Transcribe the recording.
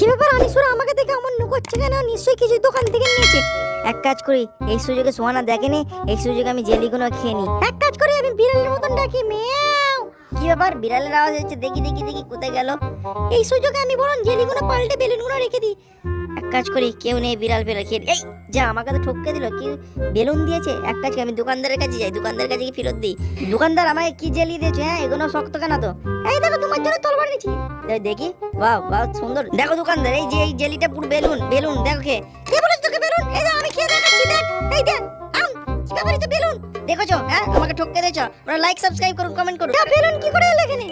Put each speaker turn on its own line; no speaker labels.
কি ব্যাপার আনিসুরা আমাকে দেখে আমার নু করছে কেন? নিশ্চয়ই কিছু দোকান থেকে নিয়েছে। এক কাজ করি, এই সুযোগে সোহানা দেখেনি, এই সুযোগে আমি জেলিগুলো খেয়ে নিই। এক কাজ করি, আমি বিড়ালের মতন ডাকি মিয়াও। কি ব্যাপার বিড়ালের আওয়াজ হচ্ছে? দেখি দেখি দেখি কোথায় গেল। এই সুযোগে আমি বরং জেলিগুলো পাল্টে বেলুনগুলো রেখে দিই। এক কাজ করি, কেউ নেই, বিড়াল ফেলে খেয়ে এই যা আমাকে তো ঠককে দিল। কি বেলুন দিয়েছে? এক কাজ করি, আমি দোকানদারের কাছে যাই, দোকানদারের কাছে গিয়ে ফেরত দিই। দোকানদার আমাকে কি জেলি দিয়েছে? হ্যাঁ এগুলো শক্ত কেন তো? এই দেখো তোমার জন্য তরবার নিয়েছি। দেখি, বাহ বাহ সুন্দর। দেখো দোকানদার, এই যে এই জেলিটা পুরো বেলুন বেলুন। দেখো খেয়ে, কে বলেছ তোকে বেলুন? এই যে আমি খেয়ে দেখাচ্ছি, দেখ এই দেখ। কি ব্যাপার, এটা বেলুন দেখেছো? হ্যাঁ আমাকে ঠককে দিয়েছো। আপনারা লাইক সাবস্ক্রাইব করুন, কমেন্ট করুন। বেলুন কি করে লেখেনি?